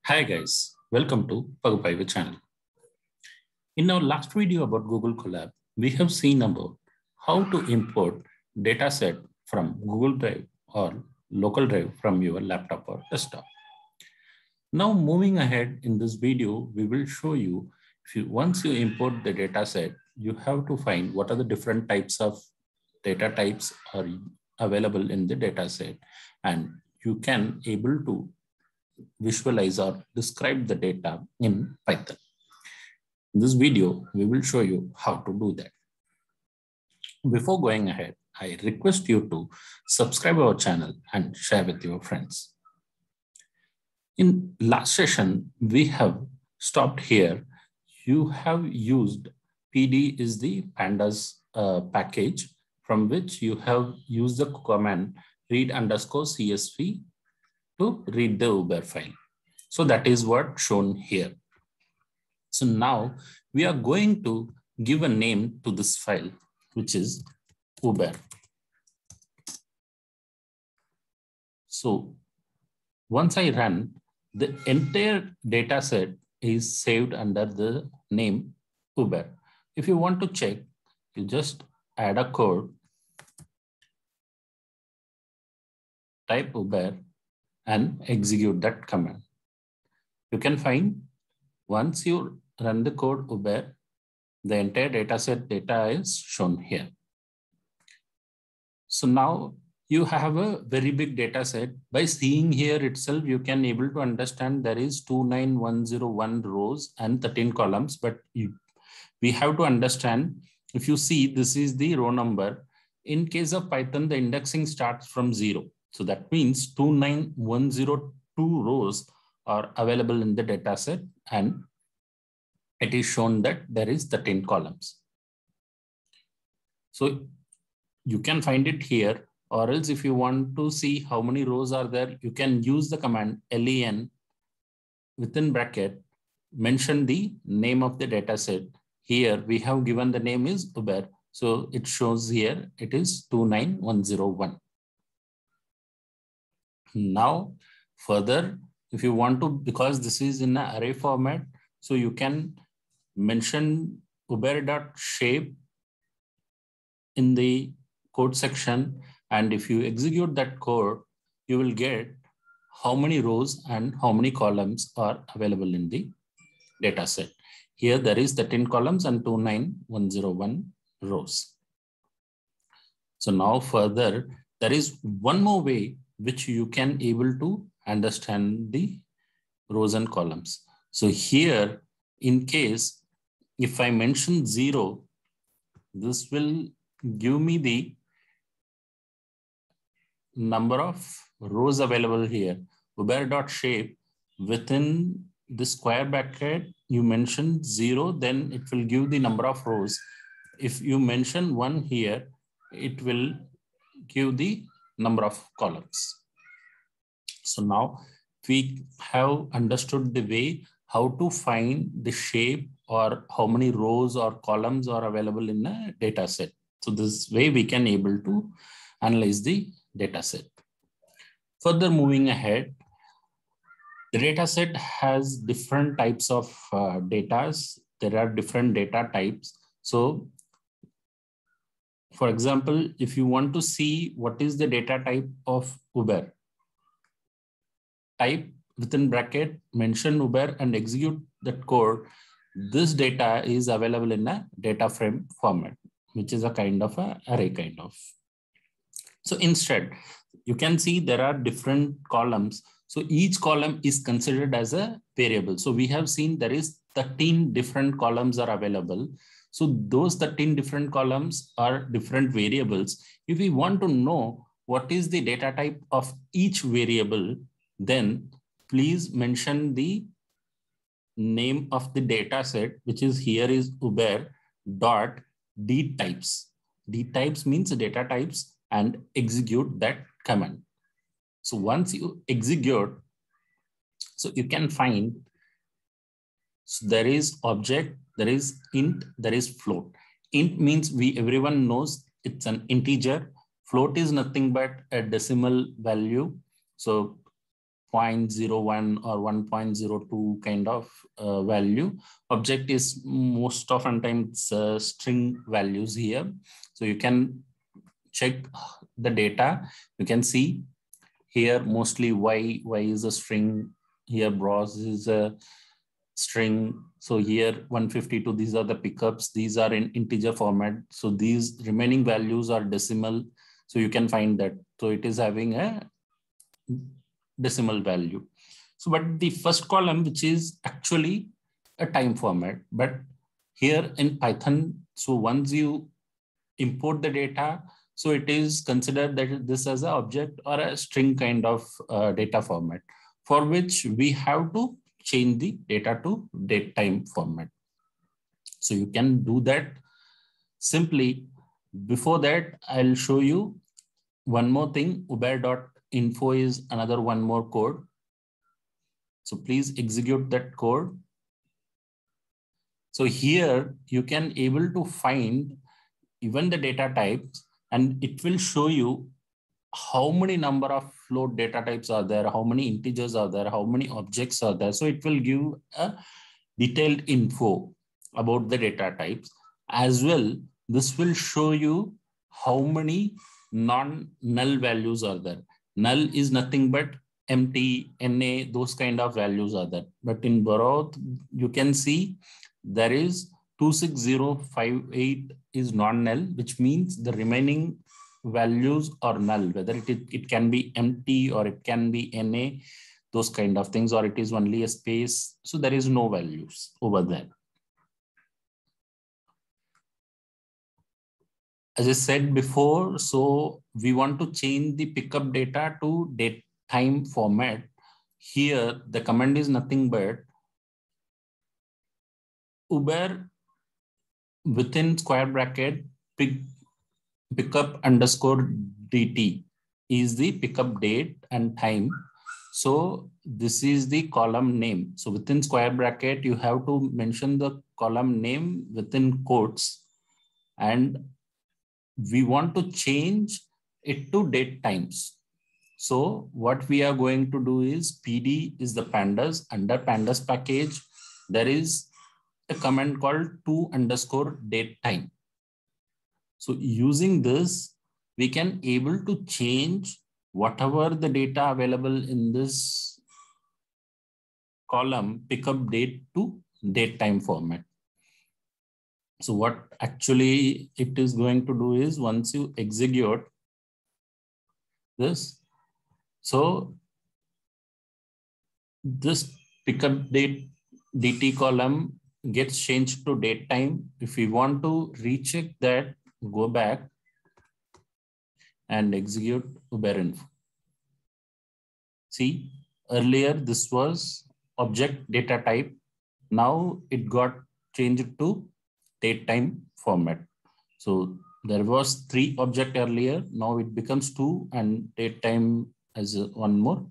Hi guys, welcome to Pagupaiva channel. In our last video about Google Colab, we have seen about how to import dataset from Google Drive or local drive from your laptop or desktop. Now moving ahead in this video, we will show you, once you import the dataset, you have to find what are the different types of data types are available in the dataset, and you can able to visualize or describe the data in Python. In this video, we will show you how to do that. Before going ahead, I request you to subscribe our channel and share with your friends. In last session, we have stopped here. You have used PD is the pandas package from which you have used the command read_CSV to read the Uber file. So that is what shown here. So now we are going to give a name to this file, which is Uber. So once I run, the entire data set is saved under the name Uber. If you want to check, you just add a code, type Uber, and execute that command. You can find once you run the code Uber, the entire dataset data is shown here. So now you have a very big data set. By seeing here itself, you can able to understand there is 29101 rows and 13 columns, but we have to understand, if you see, this is the row number. In case of Python, the indexing starts from 0. So that means 29102 rows are available in the data set, and it is shown that there is 13 columns. So you can find it here, or else if you want to see how many rows are there, you can use the command len within bracket, mention the name of the data set. Here we have given the name is Uber. So it shows here it is 29101. Now further, if you want to, because this is in an array format, so you can mention uber.shape in the code section. And if you execute that code, you will get how many rows and how many columns are available in the data set. Here there is 13 columns and 29101 rows. So now further, there is one more way which you can able to understand the rows and columns. So here, in case if I mention 0, this will give me the number of rows available here. Uber.shape, within the square bracket, you mention 0, then it will give the number of rows. If you mention 1 here, it will give the number of columns. So now we have understood the way how to find the shape or how many rows or columns are available in a data set. So this way we can able to analyze the data set. Further moving ahead, the data set has different types of data. There are different data types. So for example, if you want to see what is the data type of Uber, type within bracket, mention Uber and execute that code. This data is available in a data frame format, which is a kind of a array kind of. So instead, you can see there are different columns. So each column is considered as a variable. So we have seen there is 13 different columns are available. So those 13 different columns are different variables. If we want to know what is the data type of each variable, then please mention the name of the data set, which is here is Uber dot D types. D types means data types, and execute that command. So once you execute, so you can find, so there is object, there is int, there is float. Int means everyone knows it's an integer. Float is nothing but a decimal value. So 0.01 or 1.02 kind of value. Object is most often times string values here. So you can check the data. You can see here mostly y is a string. Here bros is a string. So here 152, these are the pickups. These are in integer format. So these remaining values are decimal. So you can find that. So it is having a decimal value. So, but the first column, which is actually a time format, but here in Python, so once you import the data, so it is considered that this as an object or a string kind of data format, for which we have to change the data to date time format. So you can do that simply. Before that, I'll show you one more thing. Uber.info is another one more code. So please execute that code. So here you can able to find even the data types, and it will show you how many number of float data types are there, how many integers are there, how many objects are there. So it will give a detailed info about the data types. As well, this will show you how many non-null values are there. Null is nothing but empty, NA, those kind of values are there. But in Bharat, you can see there is 26058 is non-null, which means the remaining values are null, whether it can be empty or it can be NA, those kind of things, or it is only a space. So there is no values over there. As I said before, so we want to change the pickup data to date time format. Here, the command is nothing but Uber within square bracket pickup underscore DT is the pickup date and time. So this is the column name. So within square bracket, you have to mention the column name within quotes, and we want to change it to date times. So what we are going to do is PD is the pandas. Under pandas package, there is a command called to_date_time. So using this, we can able to change whatever the data available in this column pickup date to date time format. So what actually it is going to do is, once you execute this, so this pickup date DT column gets changed to date time. If we want to recheck that, go back and execute Uberinfo. See, earlier this was object data type. Now it got changed to date time format. So there was 3 object earlier. Now it becomes 2, and date time as one more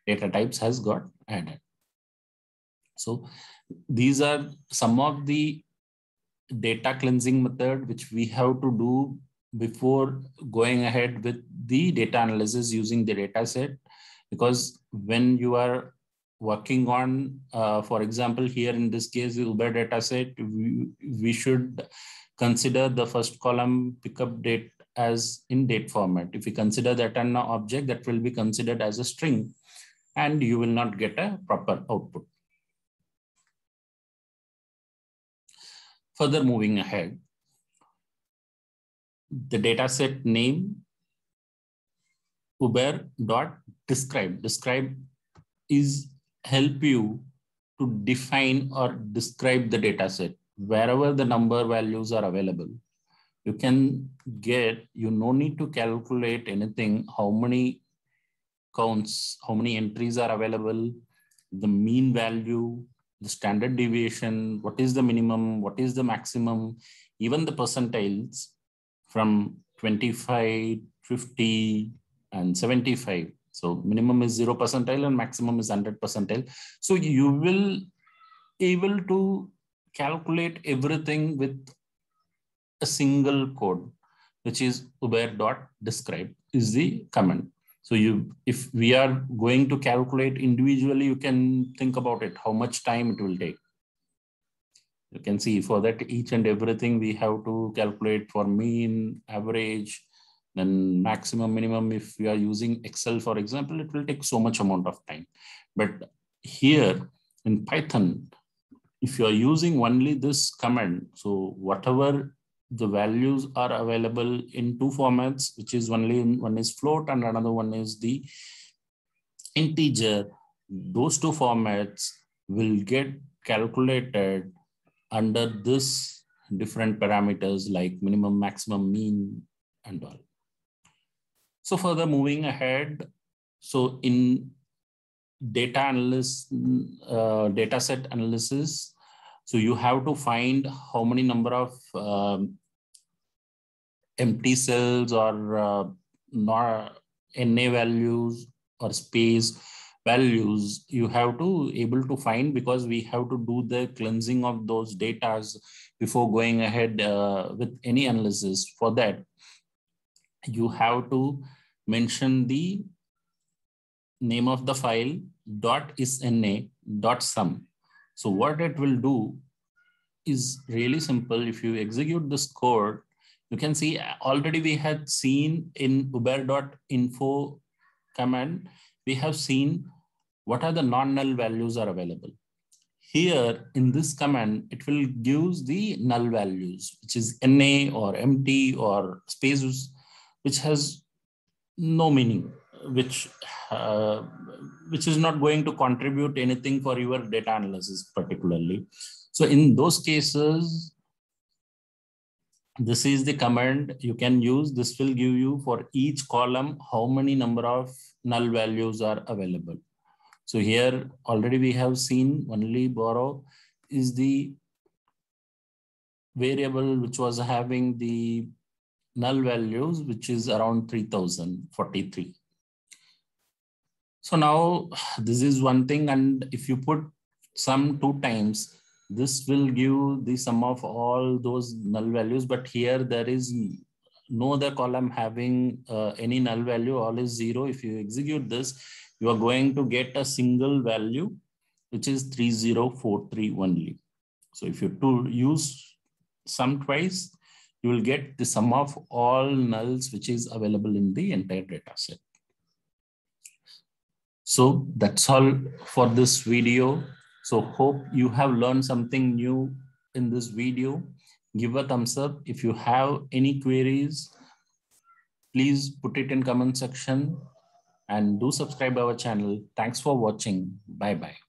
data types has got added. So these are some of the data cleansing method which we have to do before going ahead with the data analysis using the data set. Because when you are working on, for example, here in this case, the Uber data set, we should consider the first column pickup date as in date format. If we consider that an object, that will be considered as a string, and you will not get a proper output. Further moving ahead, the data set name Uber.describe. Describe is help you to define or describe the data set. Wherever the number values are available, you can get, you no need to calculate anything, how many counts, how many entries are available, the mean value, the standard deviation, what is the minimum, what is the maximum, even the percentiles from 25, 50, and 75. So minimum is 0 percentile and maximum is 100 percentile. So you will able to calculate everything with a single code, which is uber.describe is the command. So if we are going to calculate individually, you can think about it, how much time it will take. You can see for that each and everything we have to calculate for mean, average, then maximum, minimum. If we are using Excel, for example, it will take so much amount of time. But here in Python, if you are using only this command, so whatever the values are available in two formats, which is one is float and another one is the integer, those two formats will get calculated under this different parameters like minimum, maximum, mean, and all. So further moving ahead, so in data set analysis, so you have to find how many number of empty cells or not NA values or space values you have to able to find, because we have to do the cleansing of those data before going ahead with any analysis. For that, you have to mention the name of the file .isna.sum. So what it will do is really simple. If you execute this code, you can see already we had seen in uber.info command, we have seen what are the non-null values are available. Here in this command, it will give the null values, which is NA or empty or spaces, which has no meaning, which is not going to contribute anything for your data analysis particularly. So in those cases, this is the command you can use. This will give you for each column how many number of null values are available. So here already we have seen only borrow is the variable which was having the null values, which is around 3043. So now this is one thing, and if you put sum 2 times, this will give the sum of all those null values. But here there is no other column having any null value, all is 0. If you execute this, you are going to get a single value, which is 3043 only. So if you use sum twice, you will get the sum of all nulls which is available in the entire data set. So that's all for this video. So hope you have learned something new in this video. Give a thumbs up. If you have any queries, please put it in comment section and do subscribe our channel. Thanks for watching. Bye-bye.